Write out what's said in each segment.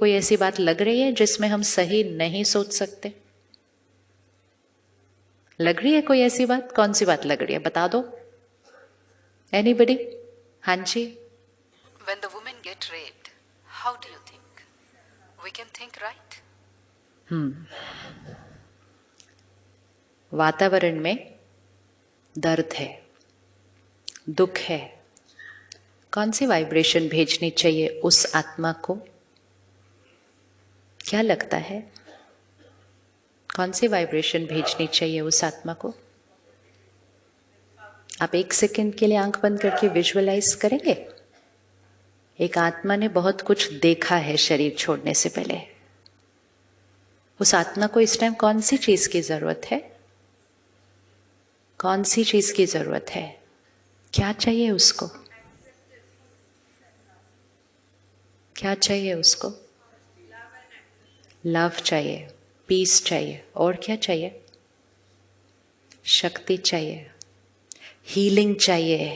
कोई ऐसी बात लग रही है जिसमें हम सही नहीं सोच सकते? लग रही है कोई ऐसी बात? कौन सी बात लग रही है, बता दो। एनीबडी? हाँ जी। When the women get raped, how do you think? We can think right? वातावरण में दर्द है, दुख है, कौन सी वाइब्रेशन भेजनी चाहिए उस आत्मा को? क्या लगता है, कौन सी वाइब्रेशन भेजनी चाहिए उस आत्मा को? आप 1 सेकंड के लिए आंख बंद करके विजुअलाइज करेंगे। एक आत्मा ने बहुत कुछ देखा है शरीर छोड़ने से पहले। उस आत्मा को इस टाइम कौन सी चीज की जरूरत है? कौन सी चीज की जरूरत है? क्या चाहिए उसको? क्या चाहिए उसको? लव चाहिए, पीस चाहिए, और क्या चाहिए? शक्ति चाहिए, हीलिंग चाहिए,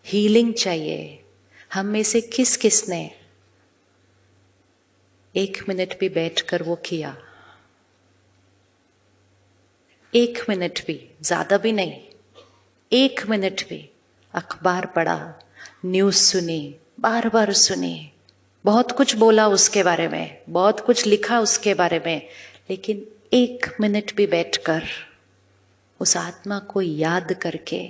हीलिंग चाहिए। हम में से किस किसने 1 मिनट भी बैठकर वो किया? 1 मिनट भी, ज्यादा भी नहीं, 1 मिनट भी अखबार पढ़ा, न्यूज सुनी, बार बार सुनी, बहुत कुछ बोला उसके बारे में, बहुत कुछ लिखा उसके बारे में, लेकिन 1 मिनट भी बैठकर उस आत्मा को याद करके,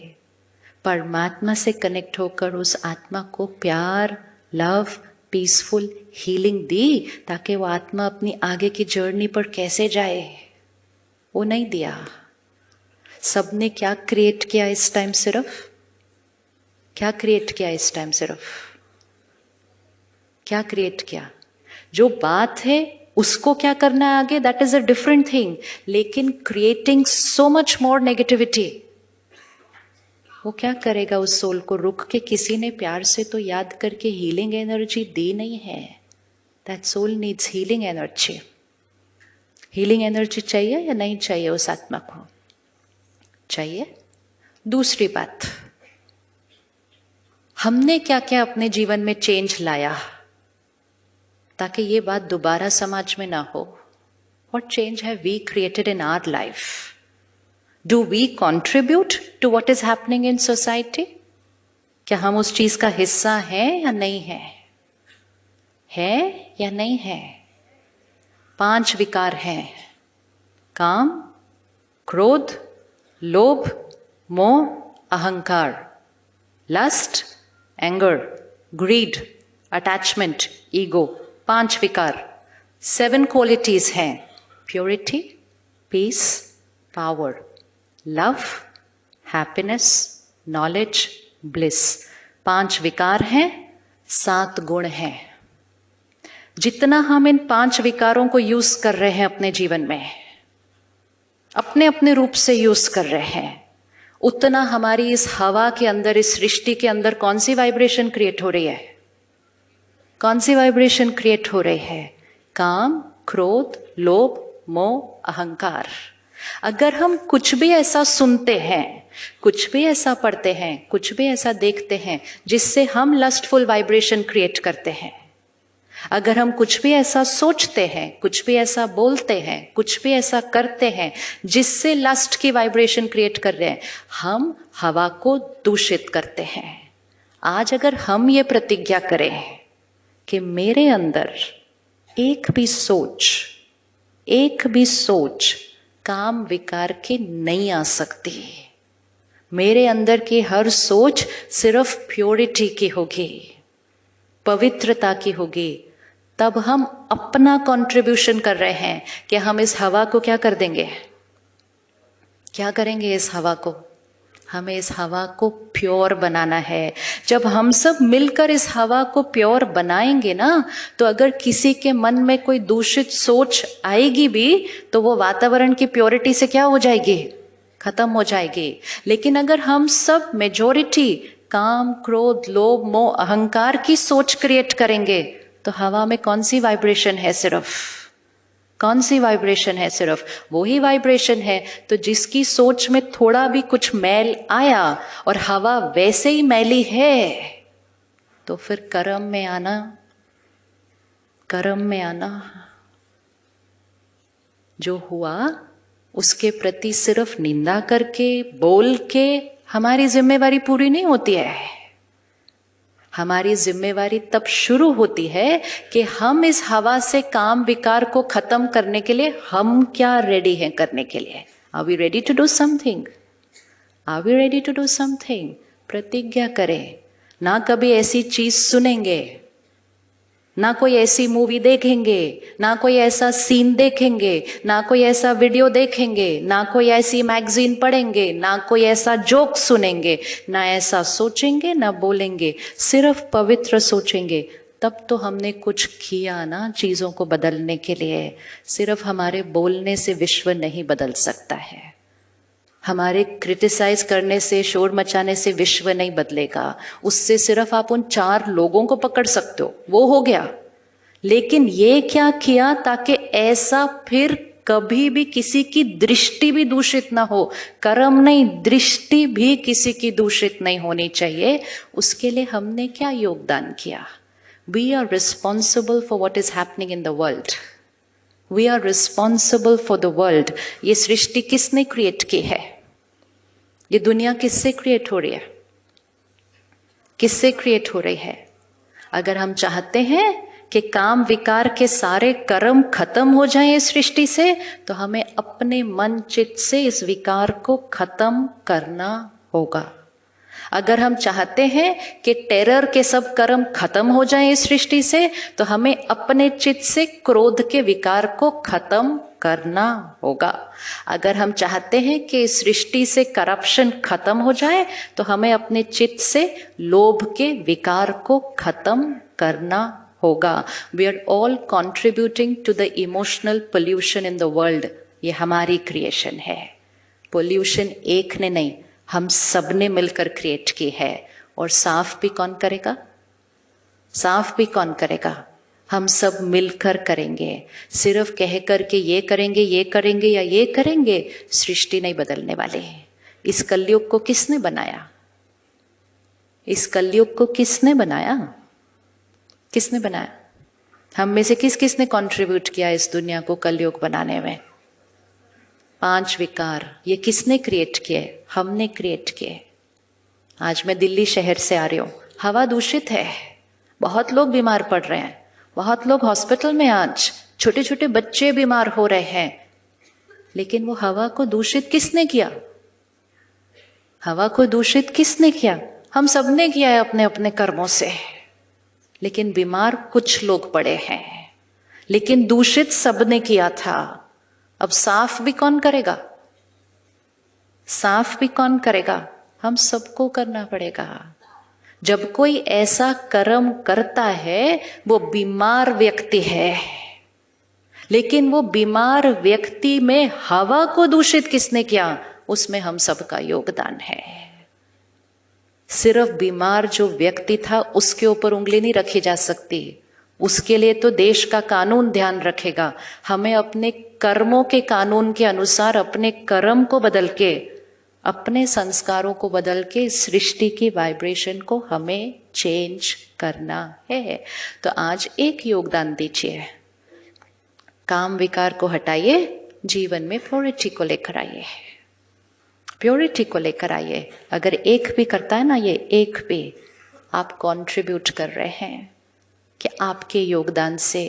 परमात्मा से कनेक्ट होकर उस आत्मा को प्यार, लव, पीसफुल हीलिंग दी, ताकि वो आत्मा अपनी आगे की जर्नी पर कैसे जाए, वो नहीं दिया। सबने क्या क्रिएट किया इस टाइम? सिर्फ क्या क्रिएट किया इस टाइम? सिर्फ क्या क्रिएट किया? जो बात है उसको क्या करना है आगे, that is a different thing, लेकिन creating so much more negativity, वो क्या करेगा उस सोल को? रुक के किसी ने प्यार से तो याद करके हीलिंग एनर्जी दी नहीं है। That soul needs healing energy. Healing energy चाहिए या नहीं चाहिए उस आत्मा को? चाहिए। दूसरी बात, हमने क्या क्या अपने जीवन में चेंज लाया ताकि ये बात दोबारा समाज में ना हो? What change have we created in our life? Do we contribute to what is happening in society? क्या हम उस चीज का हिस्सा हैं या नहीं है? है या नहीं है? 5 विकार हैं, काम, क्रोध, लोभ, मोह, अहंकार, lust, anger, greed, attachment, ego. 5 विकार, 7 क्वालिटीज हैं, purity, peace, power, love, happiness, knowledge, bliss. 5 विकार हैं, 7 गुण हैं। जितना हम इन 5 विकारों को यूज कर रहे हैं अपने जीवन में, अपने अपने रूप से यूज कर रहे हैं, उतना हमारी इस हवा के अंदर, इस सृष्टि के अंदर कौन सी वाइब्रेशन क्रिएट हो रही है? कौन सी वाइब्रेशन क्रिएट हो रही है? काम, क्रोध, लोभ, मोह, अहंकार। अगर हम कुछ भी ऐसा सुनते हैं, कुछ भी ऐसा पढ़ते हैं, कुछ भी ऐसा देखते हैं जिससे हम लस्टफुल वाइब्रेशन क्रिएट करते हैं, अगर हम कुछ भी ऐसा सोचते हैं, कुछ भी ऐसा बोलते हैं, कुछ भी ऐसा करते हैं जिससे लस्ट की वाइब्रेशन क्रिएट कर रहे हैं, हम हवा को दूषित करते हैं। आज अगर हम ये प्रतिज्ञा करें कि मेरे अंदर एक भी सोच काम विकार की नहीं आ सकती, मेरे अंदर की हर सोच सिर्फ प्योरिटी की होगी, पवित्रता की होगी, तब हम अपना कंट्रीब्यूशन कर रहे हैं कि हम इस हवा को क्या कर देंगे? क्या करेंगे इस हवा को? हमें इस हवा को प्योर बनाना है। जब हम सब मिलकर इस हवा को प्योर बनाएंगे ना, तो अगर किसी के मन में कोई दूषित सोच आएगी भी, तो वो वातावरण की प्योरिटी से क्या हो जाएगी? खत्म हो जाएगी। लेकिन अगर हम सब मेजॉरिटी काम, क्रोध, लोभ, मोह, अहंकार की सोच क्रिएट करेंगे, तो हवा में कौन सी वाइब्रेशन है? सिर्फ कौन सी वाइब्रेशन है? सिर्फ वही वाइब्रेशन है। तो जिसकी सोच में थोड़ा भी कुछ मैल आया और हवा वैसे ही मैली है, तो फिर कर्म में आना कर्म में आना। जो हुआ उसके प्रति सिर्फ निंदा करके, बोल के हमारी जिम्मेवारी पूरी नहीं होती है। हमारी जिम्मेवारी तब शुरू होती है कि हम इस हवा से काम विकार को खत्म करने के लिए हम क्या रेडी हैं करने के लिए। Are we ready to do something? Are we ready to do something? प्रतिज्ञा करें, ना कभी ऐसी चीज सुनेंगे, ना कोई ऐसी मूवी देखेंगे, ना कोई ऐसा सीन देखेंगे, ना कोई ऐसा वीडियो देखेंगे, ना कोई ऐसी मैगजीन पढ़ेंगे, ना कोई ऐसा जोक सुनेंगे, ना ऐसा सोचेंगे, ना बोलेंगे, सिर्फ पवित्र सोचेंगे। तब तो हमने कुछ किया ना चीजों को बदलने के लिए। सिर्फ हमारे बोलने से विश्व नहीं बदल सकता है। हमारे क्रिटिसाइज करने से, शोर मचाने से विश्व नहीं बदलेगा। उससे सिर्फ आप उन 4 लोगों को पकड़ सकते हो, वो हो गया। लेकिन ये क्या किया ताकि ऐसा फिर कभी भी किसी की दृष्टि भी दूषित ना हो। कर्म नहीं, दृष्टि भी किसी की दूषित नहीं होनी चाहिए। उसके लिए हमने क्या योगदान किया? We are responsible for what is happening in the world. We are responsible for the world. ये सृष्टि किसने क्रिएट की है? ये दुनिया किससे क्रिएट हो रही है? किससे क्रिएट हो रही है? अगर हम चाहते हैं कि काम विकार के सारे कर्म खत्म हो जाएं इस सृष्टि से, तो हमें अपने मन चित्त से इस विकार को खत्म करना होगा। अगर हम चाहते हैं कि टेरर के सब कर्म खत्म हो जाएं इस सृष्टि से, तो हमें अपने चित्त से क्रोध के विकार को खत्म करना होगा। अगर हम चाहते हैं कि इस सृष्टि से करप्शन खत्म हो जाए, तो हमें अपने चित्त से लोभ के विकार को खत्म करना होगा। We are all contributing to the emotional pollution in the world. ये हमारी क्रिएशन है। पोल्यूशन एक ने नहीं, हम सब ने मिलकर क्रिएट की है। और साफ भी कौन करेगा? साफ भी कौन करेगा? हम सब मिलकर करेंगे। सिर्फ कह करके ये करेंगे, ये करेंगे या ये करेंगे, सृष्टि नहीं बदलने वाले। इस कलयुग को किसने बनाया? इस कलयुग को किसने बनाया? किसने बनाया? हम में से किस किसने कंट्रीब्यूट किया इस दुनिया को कलयुग बनाने में? 5 विकार। ये किसने क्रिएट किए? हमने क्रिएट किए। आज मैं दिल्ली शहर से आ रही हूँ, हवा दूषित है, बहुत लोग बीमार पड़ रहे हैं, बहुत लोग हॉस्पिटल में, आज छोटे छोटे बच्चे बीमार हो रहे हैं। लेकिन वो हवा को दूषित किसने किया? हवा को दूषित किसने किया? हम सबने किया है अपने अपने कर्मों से। लेकिन बीमार कुछ लोग पड़े हैं, लेकिन दूषित सबने किया था। अब साफ भी कौन करेगा? साफ भी कौन करेगा? हम सबको करना पड़ेगा। जब कोई ऐसा कर्म करता है, वो बीमार व्यक्ति है, लेकिन वो बीमार व्यक्ति में हवा को दूषित किसने किया? उसमें हम सबका योगदान है। सिर्फ बीमार जो व्यक्ति था उसके ऊपर उंगली नहीं रखी जा सकती। उसके लिए तो देश का कानून ध्यान रखेगा। हमें अपने कर्मों के कानून के अनुसार अपने कर्म को बदल के, अपने संस्कारों को बदल के सृष्टि की वाइब्रेशन को हमें चेंज करना है। तो आज एक योगदान दीजिए, काम विकार को हटाइए, जीवन में प्योरिटी को लेकर आइए। प्योरिटी को लेकर आइए। अगर एक भी करता है ना, ये एक भी आप कंट्रीब्यूट कर रहे हैं कि आपके योगदान से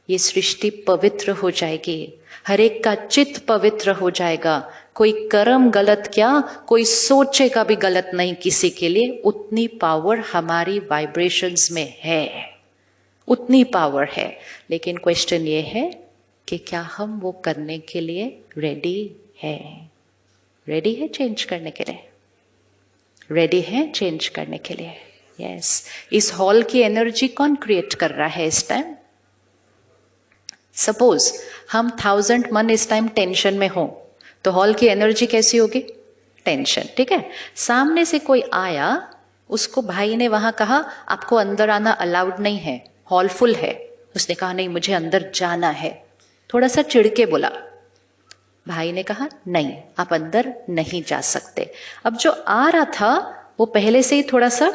ये सृष्टि पवित्र हो जाएगी, हर एक का चित्त पवित्र हो जाएगा। कोई कर्म गलत क्या, कोई सोचेगा भी गलत नहीं किसी के लिए। उतनी पावर हमारी वाइब्रेशंस में है, उतनी पावर है। लेकिन क्वेश्चन ये है कि क्या हम वो करने के लिए रेडी है? रेडी है चेंज करने के लिए? रेडी है चेंज करने के लिए? यस। इस हॉल की एनर्जी कौन क्रिएट कर रहा है इस टाइम? सपोज हम 1000 मन इस टाइम टेंशन में हो, तो हॉल की एनर्जी कैसी होगी? टेंशन। ठीक है। सामने से कोई आया, उसको भाई ने वहां कहा आपको अंदर आना अलाउड नहीं है, हॉल फुल है। उसने कहा नहीं मुझे अंदर जाना है, थोड़ा सा चिढ़के बोला। भाई ने कहा नहीं आप अंदर नहीं जा सकते। अब जो आ रहा था वो पहले से ही थोड़ा सा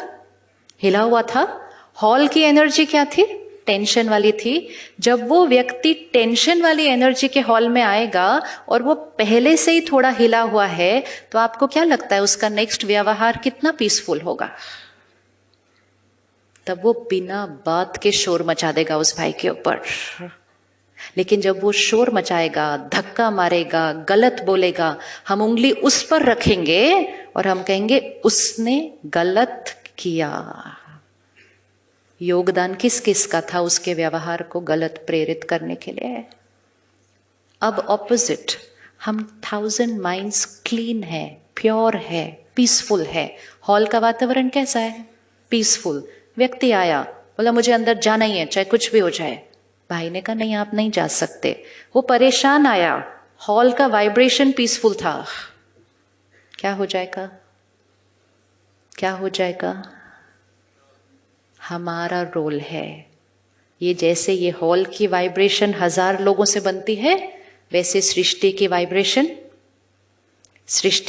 हिला हुआ था। हॉल की एनर्जी क्या थी? टेंशन वाली थी। जब वो व्यक्ति टेंशन वाली एनर्जी के हॉल में आएगा और वो पहले से ही थोड़ा हिला हुआ है, तो आपको क्या लगता है उसका नेक्स्ट व्यवहार कितना पीसफुल होगा? तब वो बिना बात के शोर मचा देगा उस भाई के ऊपर। लेकिन जब वो शोर मचाएगा, धक्का मारेगा, गलत बोलेगा, हम उंगली उस पर रखेंगे और हम कहेंगे उसने गलत किया। योगदान किस किस का था उसके व्यवहार को गलत प्रेरित करने के लिए? अब ऑपोजिट, हम 1000 माइंड्स क्लीन है, प्योर है, पीसफुल है। हॉल का वातावरण कैसा है? पीसफुल। व्यक्ति आया, बोला मुझे अंदर जाना ही है, चाहे कुछ भी हो जाए। भाई ने कहा नहीं, आप नहीं जा सकते। वो परेशान आया, हॉल का वाइब्रेशन पीसफुल था। क्या हो जाएगा? क्या हो जाएगा? हमारा रोल है ये। जैसे ये हॉल की वाइब्रेशन 1000 लोगों से बनती है, वैसे सृष्टि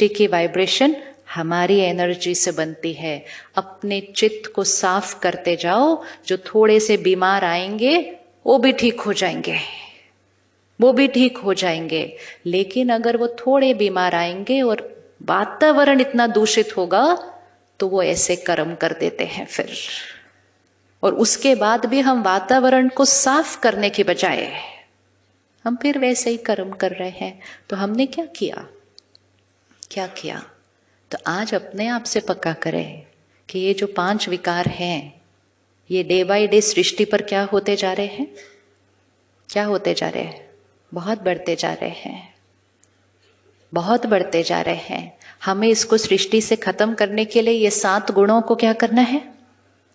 की वाइब्रेशन हमारी एनर्जी से बनती है। अपने चित्त को साफ करते जाओ। जो थोड़े से बीमार आएंगे वो भी ठीक हो जाएंगे, लेकिन अगर वो थोड़े बीमार आएंगे और वातावरण इतना दूषित होगा तो वो ऐसे कर्म कर देते हैं फिर। और उसके बाद भी हम वातावरण को साफ करने के बजाय हम फिर वैसे ही कर्म कर रहे हैं। तो हमने क्या किया? तो आज अपने आप से पक्का करें कि ये जो 5 विकार हैं, ये डे बाय डे सृष्टि पर क्या होते जा रहे हैं? बहुत बढ़ते जा रहे हैं। हमें इसको सृष्टि से खत्म करने के लिए ये 7 गुणों को क्या करना है?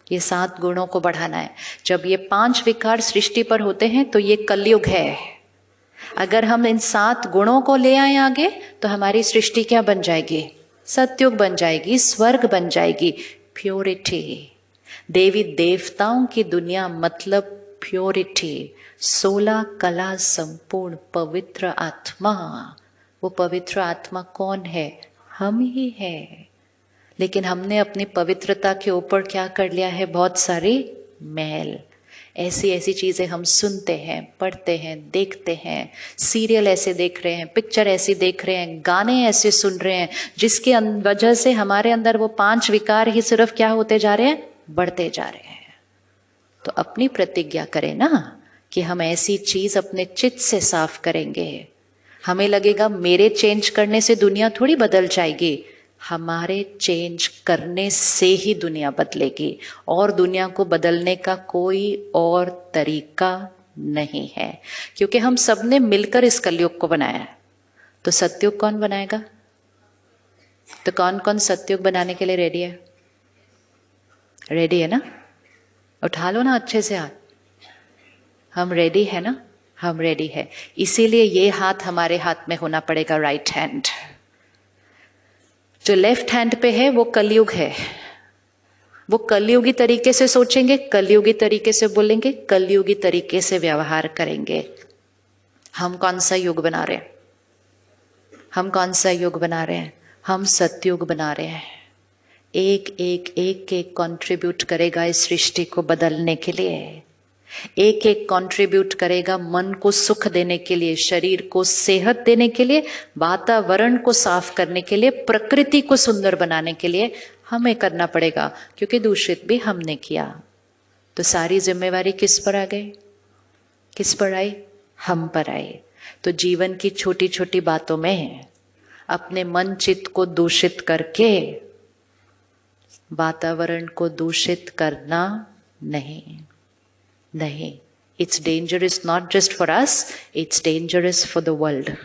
ये 7 गुणों को बढ़ाना है। जब ये 5 विकार सृष्टि पर होते हैं तो ये कलयुग है। अगर हम इन 7 गुणों को ले आए आगे तो हमारी सृष्टि क्या बन जाएगी? सतयुग बन जाएगी, स्वर्ग बन जाएगी। प्योरिटी, देवी देवताओं की दुनिया मतलब प्योरिटी। 16 कला संपूर्ण पवित्र आत्मा। वो पवित्र आत्मा कौन है? हम ही है। लेकिन हमने अपनी पवित्रता के ऊपर क्या कर लिया है? बहुत सारी मैल। ऐसी चीजें हम सुनते हैं, पढ़ते हैं, देखते हैं, सीरियल ऐसे देख रहे हैं, पिक्चर ऐसी देख रहे हैं, गाने ऐसे सुन रहे हैं, जिसके वजह से हमारे अंदर वो 5 विकार ही सिर्फ क्या होते जा रहे हैं? बढ़ते जा रहे हैं। तो अपनी प्रतिज्ञा करें ना कि हम ऐसी चीज अपने चित्त से साफ करेंगे। हमें लगेगा मेरे चेंज करने से दुनिया थोड़ी बदल जाएगी। हमारे चेंज करने से ही दुनिया बदलेगी, और दुनिया को बदलने का कोई और तरीका नहीं है। क्योंकि हम सब ने मिलकर इस कलयुग को बनाया है। तो सतयुग कौन बनाएगा? तो कौन कौन सतयुग बनाने के लिए रेडी है? रेडी है ना? उठा लो ना अच्छे से हाथ। हम रेडी है ना? हम रेडी है। इसीलिए ये हाथ हमारे हाथ में होना पड़ेगा, राइट हैंड। जो लेफ्ट हैंड पे है वो कलयुग है। वो कलयुगी तरीके से सोचेंगे, कलयुगी तरीके से बोलेंगे, कलयुगी तरीके से व्यवहार करेंगे। हम कौन सा युग बना रहे हैं? हम सतयुग बना रहे हैं। एक कंट्रीब्यूट करेगा इस सृष्टि को बदलने के लिए। एक कंट्रीब्यूट करेगा मन को सुख देने के लिए, शरीर को सेहत देने के लिए, वातावरण को साफ करने के लिए, प्रकृति को सुंदर बनाने के लिए हमें करना पड़ेगा। क्योंकि दूषित भी हमने किया। तो सारी जिम्मेवारी किस पर आ गई? किस पर आई? हम पर आई। तो जीवन की छोटी छोटी बातों में अपने मन चित्त को दूषित करके वातावरण को दूषित करना नहीं। It's dangerous not just for us, it's dangerous for the world.